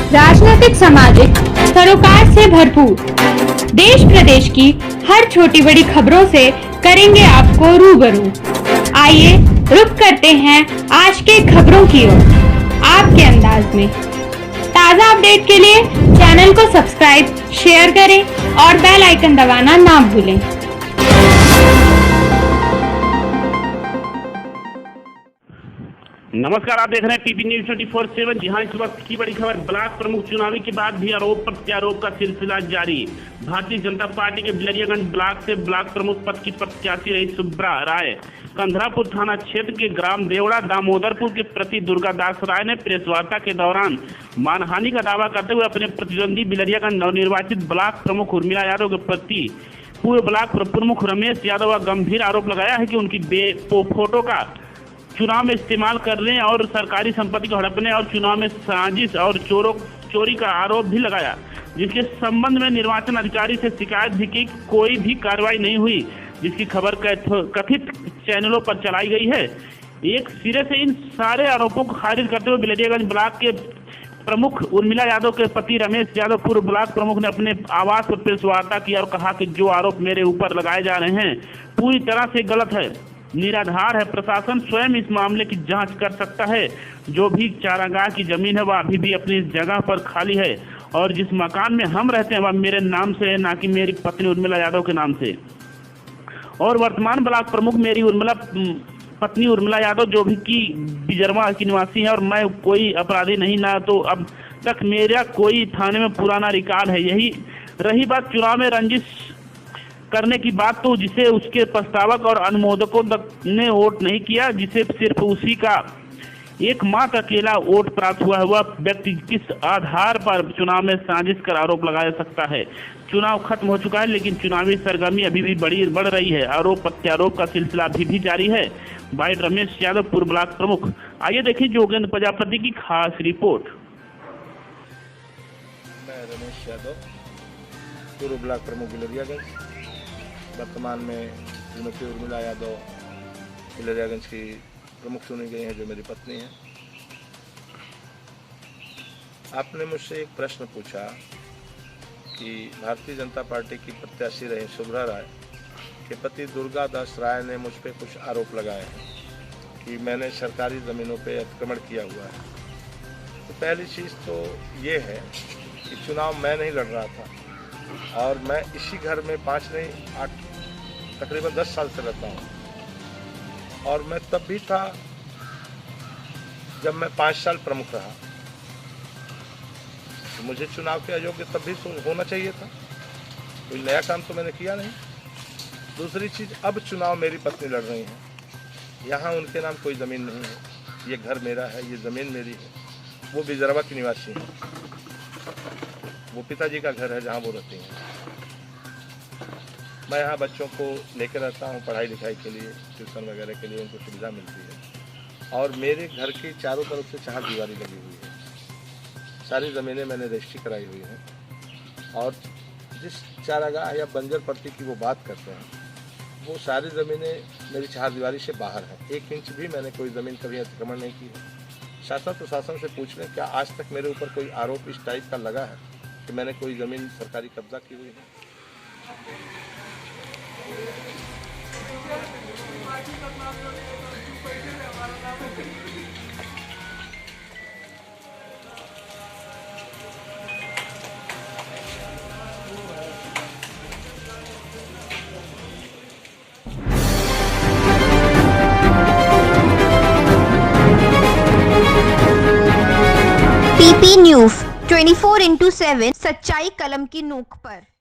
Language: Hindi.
राजनीतिक, सामाजिक सरोकार से भरपूर देश प्रदेश की हर छोटी बड़ी खबरों से करेंगे आपको रूबरू। आइए रुक करते हैं आज के खबरों की ओर आपके अंदाज में। ताज़ा अपडेट के लिए चैनल को सब्सक्राइब, शेयर करें और बेल आइकन दबाना ना भूलें। नमस्कार, आप देख रहे हैं पीपी न्यूज 24/7। जहां इस वक्त की बड़ी खबर, ब्लॉक प्रमुख चुनावी के बाद भी आरोप प्रत्यारोप का सिलसिला जारी। भारतीय जनता पार्टी के बिलरियागंज ब्लॉक से ब्लॉक प्रमुख पद की प्रत्याशी रही सुब्रा राय कंधरापुर थाना क्षेत्र के ग्राम देवड़ा दामोदरपुर के प्रति दुर्गादास राय ने प्रेस वार्ता के दौरान मानहानि का दावा करते हुए अपने प्रतिद्वंदी बिलरियागंज नवनिर्वाचित ब्लॉक प्रमुख उर्मिला यादव के प्रति पूर्व ब्लॉक प्रमुख रमेश यादव का गंभीर आरोप लगाया है कि उनकी फोटो का चुनाव में इस्तेमाल करने और सरकारी संपत्ति को हड़पने और चुनाव में साजिश और चोरी का आरोप भी लगाया, जिसके संबंध में निर्वाचन अधिकारी से शिकायत भी की, कोई भी कार्रवाई नहीं हुई, जिसकी खबर कथित चैनलों पर चलाई गई है। एक सिरे से इन सारे आरोपों को खारिज करते हुए बिलरियागंज ब्लॉक के प्रमुख उर्मिला यादव के पति रमेश यादव पूर्व ब्लॉक प्रमुख ने अपने आवास पर प्रेस वार्ता की और कहा कि जो आरोप मेरे ऊपर लगाए जा रहे हैं पूरी तरह से गलत है, निराधार है। प्रशासन स्वयं इस मामले की जांच कर सकता है। जो भी चारागाह की जमीन है वह अभी भी अपनी जगह पर खाली है और जिस मकान में हम रहते हैं वह मेरे नाम से है, ना कि मेरी पत्नी उर्मिला यादव के नाम से। और वर्तमान ब्लॉक प्रमुख मेरी पत्नी उर्मिला यादव जो भी की बिजरवा की निवासी है और मैं कोई अपराधी नहीं, ना तो अब तक मेरा कोई थाने में पुराना रिकॉर्ड है। यही रही बात चुनाव में रंजिश करने की बात, तो जिसे उसके प्रस्तावक और अनुमोदकों ने वोट नहीं किया, जिसे सिर्फ उसी का एकमात्र अकेला वोट प्राप्त हुआ है, वह व्यक्ति किस आधार पर चुनाव में साजिश कर आरोप लगाया सकता है। चुनाव खत्म हो चुका है लेकिन चुनावी सरगर्मी अभी भी बढ़ रही है। आरोप प्रत्यारोप का सिलसिला अभी भी जारी है। बाइट रमेश यादव पूर्व ब्लॉक प्रमुख। आइए देखिए जोगेंद्र प्रजापति की खास रिपोर्ट। मैं रमेश यादव, पूर्व ब्लॉक प्रमुख बिलरियागंज। वर्तमान में श्रीमती उर्मिला यादव बिलरियागंज की प्रमुख चुनी गई हैं, जो मेरी पत्नी है। आपने मुझसे एक प्रश्न पूछा कि भारतीय जनता पार्टी की प्रत्याशी रही सुब्रा राय के पति दुर्गादास राय ने मुझ पर कुछ आरोप लगाए हैं कि मैंने सरकारी ज़मीनों पर अतिक्रमण किया हुआ है। तो पहली चीज़ तो ये है कि चुनाव मैं नहीं लड़ रहा था और मैं इसी घर में 5 नहीं 8 तकरीबन 10 साल से रहता हूँ और मैं तब भी था जब मैं 5 साल प्रमुख रहा। तो मुझे चुनाव के अयोग्य तब भी होना चाहिए था, कोई नया काम तो मैंने किया नहीं। दूसरी चीज़, अब चुनाव मेरी पत्नी लड़ रही है, यहाँ उनके नाम कोई ज़मीन नहीं है, ये घर मेरा है, ये ज़मीन मेरी है। वो बिजरवा की निवासी है, वो पिताजी का घर है जहाँ वो रहती हैं। मैं यहाँ बच्चों को लेकर रहता हूँ पढ़ाई लिखाई के लिए, ट्यूशन वगैरह के लिए उनको सुविधा मिलती है। और मेरे घर की चारों तरफ से चार दीवारी लगी हुई है, सारी ज़मीनें मैंने रजिस्ट्री कराई हुई हैं। और जिस चारागाह या बंजर पट्टी की वो बात करते हैं, वो सारी ज़मीनें मेरी चार दीवारी से बाहर है। 1 इंच भी मैंने कोई ज़मीन कभी अतिक्रमण नहीं की है। शासन प्रशासन से पूछ लें, क्या आज तक मेरे ऊपर कोई आरोप इस टाइप का लगा है कि मैंने कोई ज़मीन सरकारी कब्जा की हुई है? पीपी न्यूज 24/7 सच्चाई कलम की नोक पर।